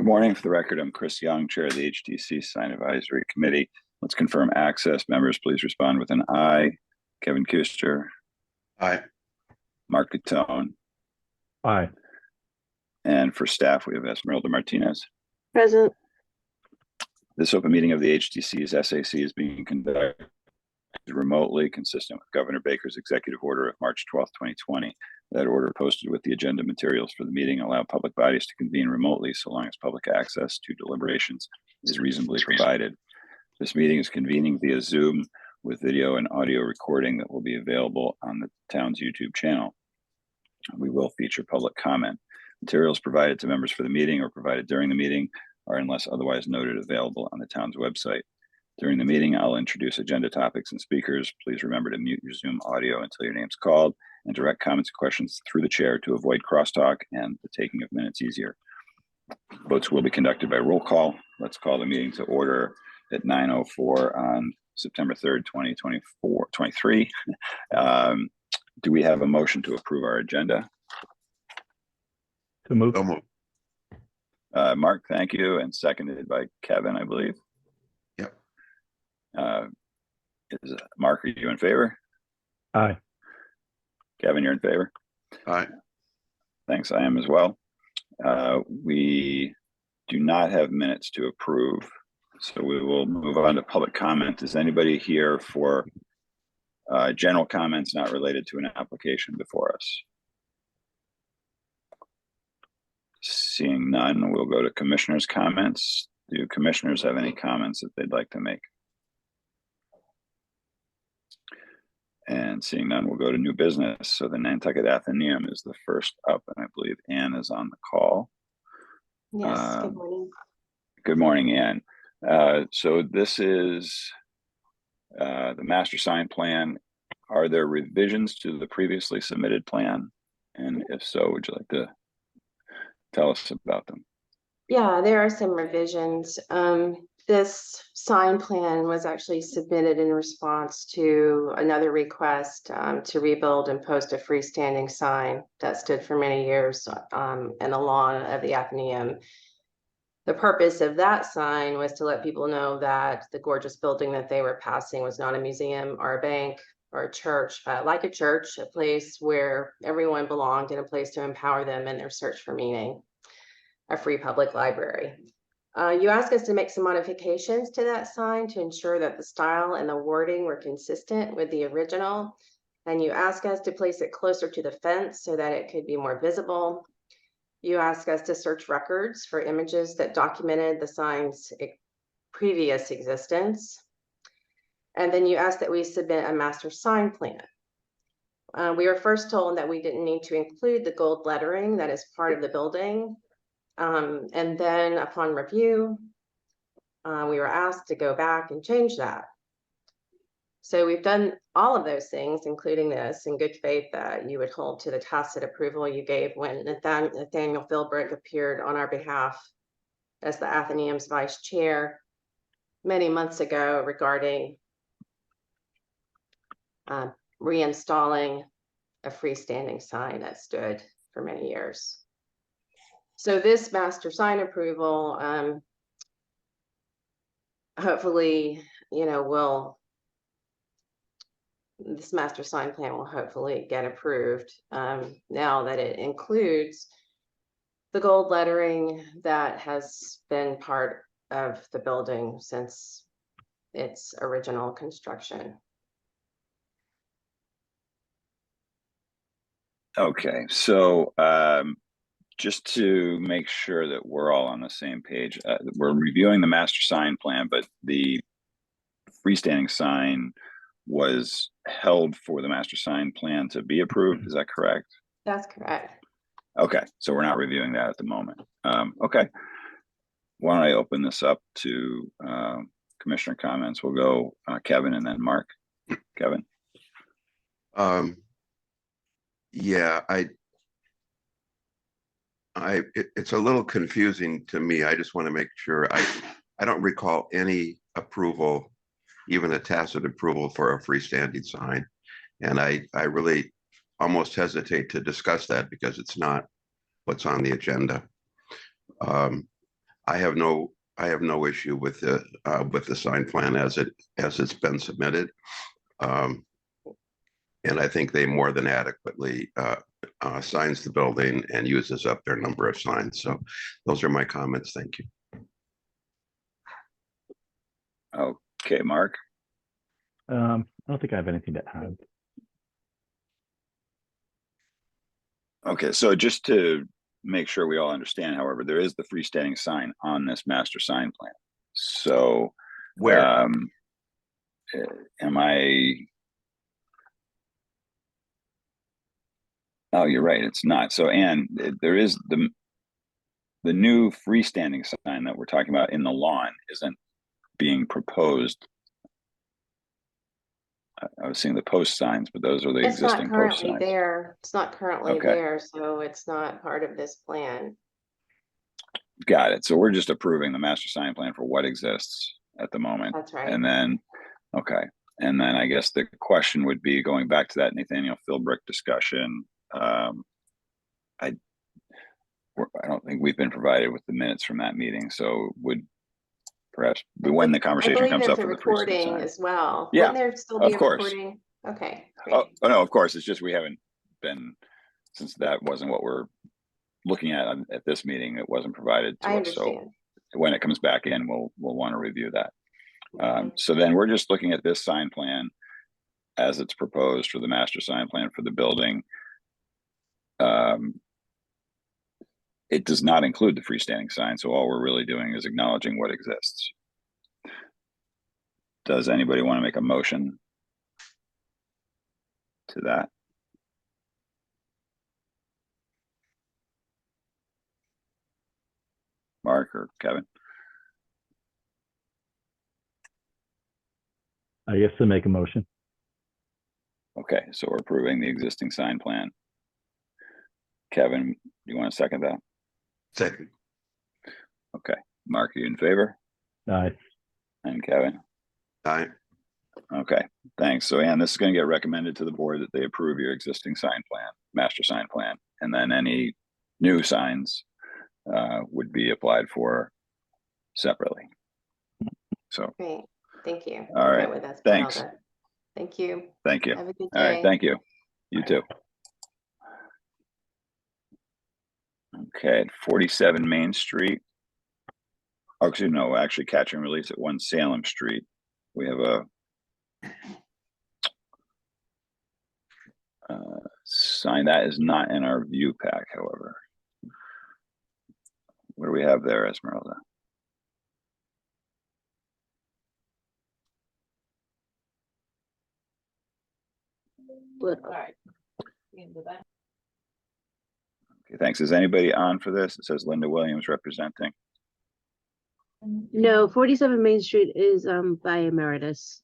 Good morning. For the record, I'm Chris Young, Chair of the HTC Sign Advisory Committee. Let's confirm access. Members, please respond with an aye. Kevin Kuster. Aye. Mark Gattone. Aye. And for staff, we have Esmeralda Martinez. Present. This open meeting of the HTC's SAC is being conducted remotely, consistent with Governor Baker's executive order of March 12, 2020. That order, posted with the agenda materials for the meeting, allow public bodies to convene remotely so long as public access to deliberations is reasonably provided. This meeting is convening via Zoom with video and audio recording that will be available on the town's YouTube channel. We will feature public comment. Materials provided to members for the meeting or provided during the meeting are, unless otherwise noted, available on the town's website. During the meeting, I'll introduce agenda topics and speakers. Please remember to mute your Zoom audio until your name's called, and direct comments and questions through the chair to avoid crosstalk and the taking of minutes easier. Votes will be conducted by roll call. Let's call the meeting to order at 9:04 on September 3rd, 2023. Do we have a motion to approve our agenda? To move. Mark, thank you, and seconded by Kevin, I believe. Yep. Mark, are you in favor? Aye. Kevin, you're in favor? Aye. Thanks, I am as well. We do not have minutes to approve, so we will move on to public comment. Is anybody here for general comments not related to an application before us? Seeing none, we'll go to commissioners' comments. Do commissioners have any comments that they'd like to make? And seeing none, we'll go to new business. So the Nantucket Athenaeum is the first up, and I believe Anne is on the call. Yes, good morning. Good morning, Anne. So this is the master sign plan. Are there revisions to the previously submitted plan? And if so, would you like to tell us about them? Yeah, there are some revisions. This sign plan was actually submitted in response to another request to rebuild and post a freestanding sign that stood for many years in the lawn of the Athenaeum. The purpose of that sign was to let people know that the gorgeous building that they were passing was not a museum or a bank or a church, but like a church, a place where everyone belonged and a place to empower them in their search for meaning, a free public library. You asked us to make some modifications to that sign to ensure that the style and the wording were consistent with the original. And you asked us to place it closer to the fence so that it could be more visible. You asked us to search records for images that documented the sign's previous existence. And then you asked that we submit a master sign plan. We were first told that we didn't need to include the gold lettering that is part of the building. And then upon review, we were asked to go back and change that. So we've done all of those things, including this, in good faith that you would hold to the tacit approval you gave when Nathaniel Philbrick appeared on our behalf as the Athenaeum's vice chair many months ago regarding reinstalling a freestanding sign that stood for many years. So this master sign approval, hopefully, this master sign plan will hopefully get approved now that it includes the gold lettering that has been part of the building since its original construction. Okay, so just to make sure that we're all on the same page, we're reviewing the master sign plan, but the freestanding sign was held for the master sign plan to be approved. Is that correct? That's correct. Okay, so we're not reviewing that at the moment. Okay, why don't I open this up to commissioner comments? We'll go Kevin and then Mark. Kevin. Yeah, it's a little confusing to me. I just want to make sure. I don't recall any approval, even a tacit approval for a freestanding sign. And I really almost hesitate to discuss that because it's not what's on the agenda. I have no issue with the sign plan as it's been submitted. And I think they more than adequately signs the building and uses up their number of signs. So those are my comments. Thank you. Okay, Mark. I don't think I have anything to add. Okay, so just to make sure we all understand, however, there is the freestanding sign on this master sign plan. So Where? am I? Oh, you're right. It's not. So, Anne, there is the new freestanding sign that we're talking about in the lawn isn't being proposed. I was seeing the post signs, but those are the It's not existing post currently signs. there. It's not currently Okay. there, so it's not part of this plan. Got it. So we're just approving the master sign plan for what exists at the moment. That's right. And then, okay. And then I guess the question would be going back to that Nathaniel Philbrick discussion. I don't think we've been provided with the minutes from that meeting. So would perhaps when the I conversation believe comes there's up a for the freestanding recording sign. as well. Yeah, Wouldn't there still of be a course. recording? Okay, Oh, great. no, of course. It's just we haven't been, since that wasn't what we're looking at this meeting, it wasn't provided to I us. So understand. when it comes back in, we'll want to review that. Okay. So then we're just looking at this sign plan as it's proposed for the master sign plan for the building. It does not include the freestanding sign, so all we're really doing is acknowledging what exists. Does anybody want to make a motion to that? Mark or Kevin? I guess to make a motion. Okay, so we're approving the existing sign plan. Kevin, do you want to second that? Second. Okay, Mark, are you in favor? Aye. And Kevin? Aye. Okay, thanks. So Ann, this is going to get recommended to the board that they approve your existing sign plan, master sign plan, and then any new signs would be applied for separately. So, Great. Thank you. All I'll right. get with us. Thanks. Thank you. Thank you. Have a good All right, day. thank you. You too. Okay, 47 Main Street. Oh, actually, no, actually catch and release at 1 Salem Street. We have a sign that is not in our view pack, however. What do we have there, Esmeralda? Alright. Okay, thanks. Is anybody on for this? It says Linda Williams representing. No, 47 Main Street is by Emeritus.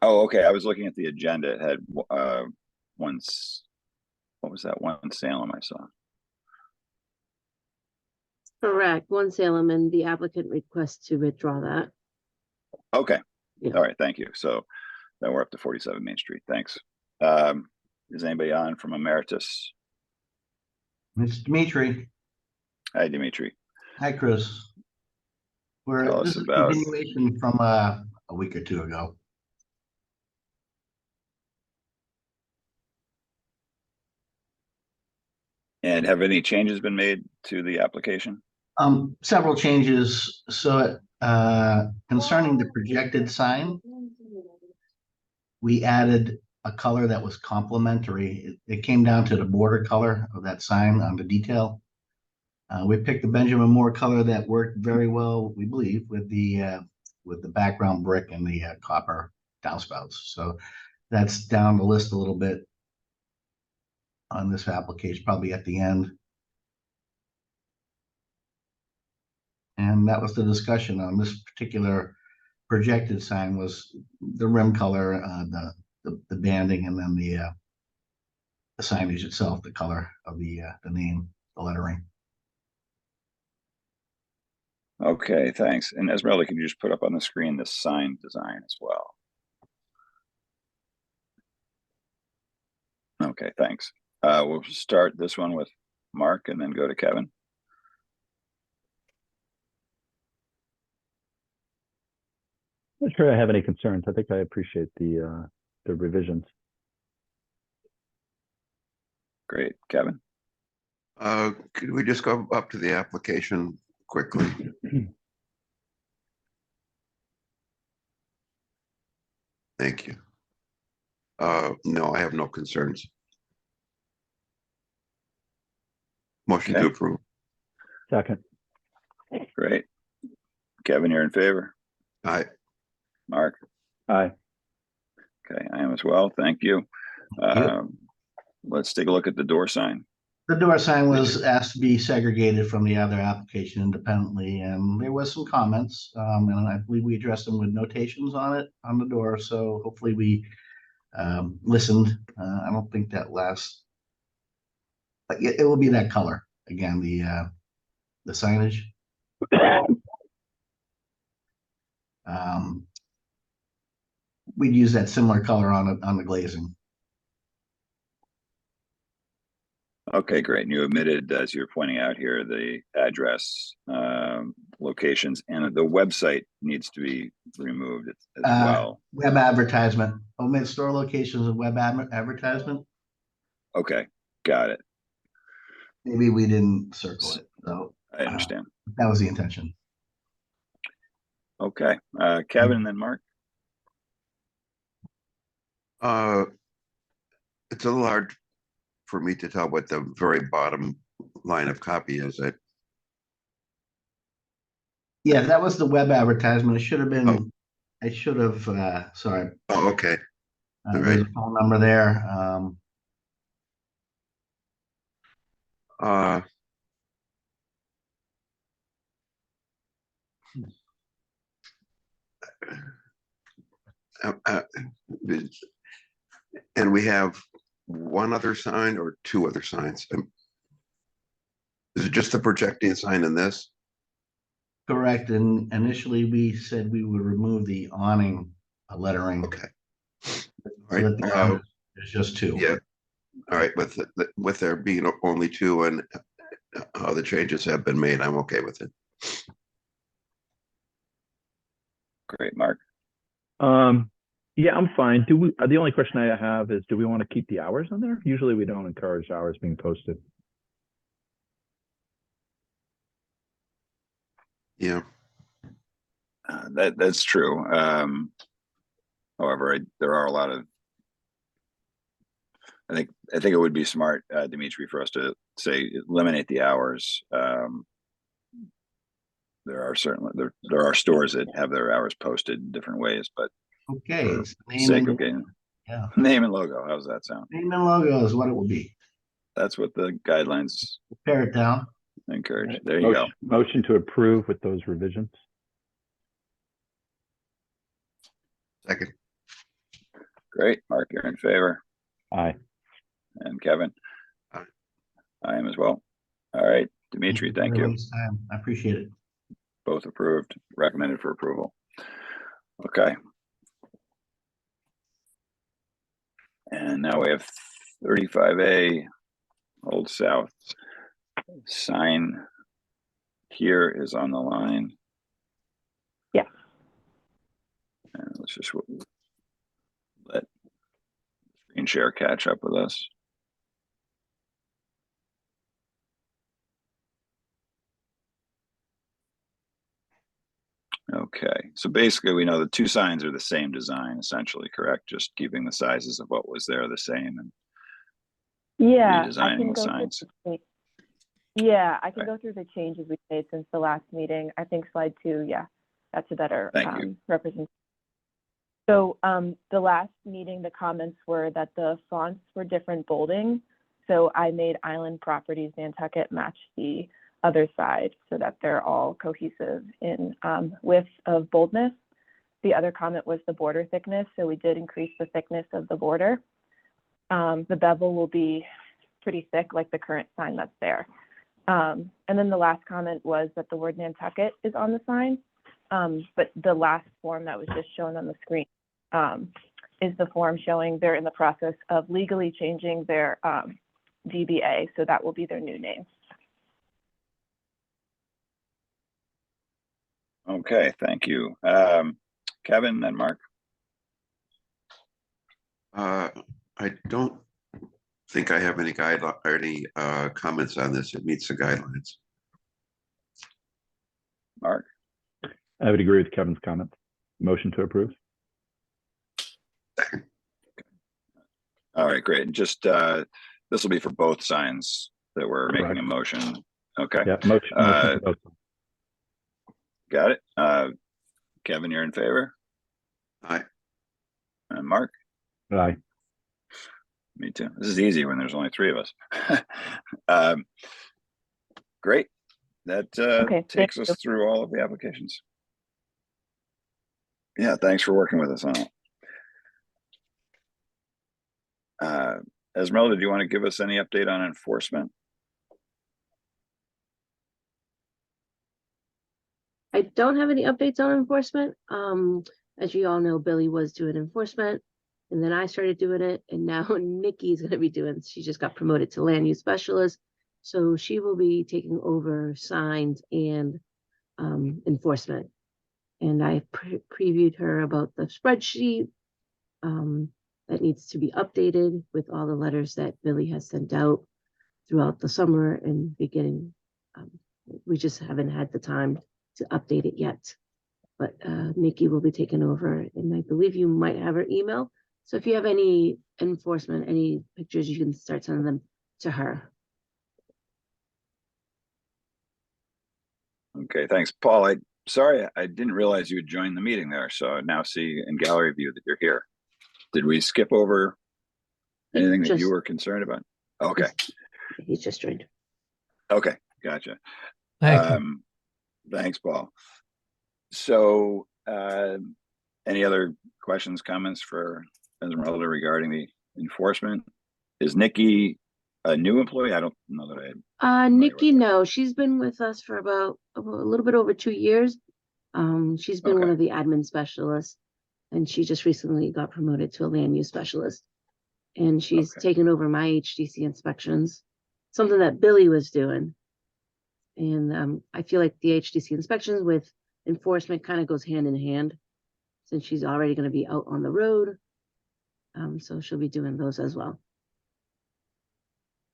Oh, okay. I was looking at the agenda. It had once, what was that? 1 Salem I saw. Correct, 1 Salem, and the applicant requests to withdraw that. Okay. Yeah. All right. Thank you. So then we're up to 47 Main Street. Thanks. Is anybody on from Emeritus? It's Dimitri. Hi, Dimitri. Hi, Chris. Tell us This is a about- continuation from a week or two ago. And have any changes been made to the application? Several changes. So concerning the projected sign, we added a color that was complementary. It came down to the border color of that sign on the detail. We picked the Benjamin Moore color that worked very well, we believe, with the background brick and the copper downspouts. So that's down the list a little bit on this application, probably at the end. And that was the discussion on this particular projected sign, was the rim color, the banding, and then the signage itself, the color of the name, the lettering. Okay, thanks. And Esmeralda, can you just put up on the screen the sign design as well? Okay, thanks. We'll start this one with Mark and then go to Kevin. Not sure I have any concerns. I think I appreciate the revisions. Great, Kevin. Could we just go up to the application quickly? Thank you. No, I have no concerns. Motion to Okay. approve. Second, Great. Kevin, you're in favor? Aye. Mark? aye. Okay, I am as well. Thank you. Thank you. Let's take a look at the door sign. The door sign was asked to be segregated from the other application independently, and there was some comments, and I believe we addressed them with notations on it, on the door, so hopefully we listened. I don't think that lasts. But it will be that color, again, the signage. We'd use that similar color on the glazing. Okay, great. And you omitted, as you're pointing out here, the address, locations, and the website needs to be removed as well. Web advertisement, omit store locations and web advertisement. Okay, got it. Maybe we didn't circle it, so I understand. that was the intention. Okay, Kevin and then Mark. It's a little hard for me to tell what the very bottom line of copy is. Yeah, that was the web advertisement. It should have been, Oh. I should have, sorry. Oh, okay. There's a phone number there. Uh, and we have one other sign or two other signs? Is it just the projecting sign in this? Correct, and initially we said we would remove the awning lettering. Okay. So All that the right. ground is just two. Yeah. All right. With there being only two and the changes have been made, I'm okay with it. Great, Mark. Yeah, I'm fine. Do we, the only question I have is, do we want to keep the hours on there? Usually we don't encourage hours being posted. Yeah. That's true. However, there are a lot of. I think it would be smart, Dimitri, for us to say eliminate the hours. There are certainly there are stores that have their hours posted in different ways, but Okay. for it's name sake and- of getting Yeah, name and logo, how's that sound? name and logo is what it will be. That's what the guidelines Pare it down. encourage. There you go. Motion to approve with those revisions. Second. Great, Mark, you're in favor, Aye. and Kevin. Aye. I am as well. All right, Dimitri, thank you. Everyone's time. I appreciate it. Both approved, recommended for approval. Okay. And now we have 35A, Old South. Sign here is on the line. Yeah. And let's just let screen share catch up with us. Okay, so basically we know the two signs are the same design, essentially, correct? Just keeping the sizes of what was there the same and Yeah, I redesigning can the go signs. through. Yeah, I can Okay. go through the changes we've made since the last meeting. I think slide 2, yeah, that's a better Thank you. representation. So the last meeting, the comments were that the fonts were different bolding. So I made Island Properties Nantucket match the other side so that they're all cohesive in width of boldness. The other comment was the border thickness. So we did increase the thickness of the border. The bevel will be pretty thick, like the current sign that's there. And then the last comment was that the word Nantucket is on the sign, but the last form that was just shown on the screen is the form showing they're in the process of legally changing their DBA, so that will be their new name. Okay, thank you. Kevin, then Mark. I don't think I have any comments on this. It meets the guidelines. Mark. I would agree with Kevin's comment. Motion to approve. All right, great. And just this will be for both signs that we're making Correct. a motion. Okay, Yeah, motion for both. got it. Kevin, you're in favor? Aye. And Mark? Aye. Me too. This is easy when there's only three of us. Great. That Okay, takes thank us through all of the applications. Yeah, thanks for working with us on it. Esmeralda, do you want to give us any update on enforcement? I don't have any updates on enforcement. As you all know, Billy was doing enforcement, and then I started doing it, and now Nikki's gonna be doing, she just got promoted to land use specialist. So she will be taking over signs and enforcement. And I previewed her about the spreadsheet that needs to be updated with all the letters that Billy has sent out throughout the summer and beginning. We just haven't had the time to update it yet. But Nikki will be taking over, and I believe you might have her email. So if you have any enforcement, any pictures, you can start sending them to her. Okay, thanks. Paul, sorry, I didn't realize you had joined the meeting there. So I now see in gallery view that you're here. Did we skip over anything that you were concerned about? Okay. He's just joined. Okay, gotcha. Thank you. Thanks, Paul. So any other questions, comments for Esmeralda regarding the enforcement? Is Nikki a new employee? I don't know that Nikki, no, she's been with us for about a little bit over 2 years. She's been one Okay. of the admin specialists, and she just recently got promoted to a land use specialist. And she's Okay. taken over my HDC inspections, something that Billy was doing. And I feel like the HDC inspections with enforcement kind of goes hand in hand, since she's already going to be out on the road. So she'll be doing those as well.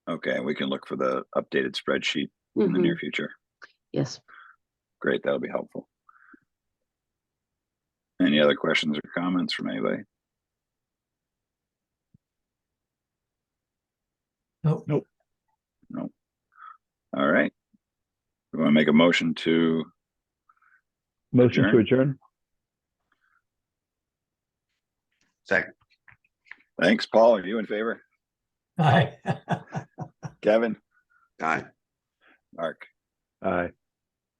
Okay, we can look for the updated spreadsheet in the Mhm. near future. Yes. Great, that'll be helpful. Any other questions or comments from anybody? Nope. No. All right. We want to make a motion to Motion to Adjourn? adjourn. Second. Thanks, Paul. Are you in favor? Aye. Kevin? Aye. Mark? Aye.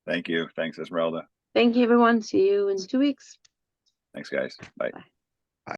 Thank you. Thanks, Esmeralda. Thank you, everyone. See you in 2 weeks. Thanks, guys. Bye. Bye.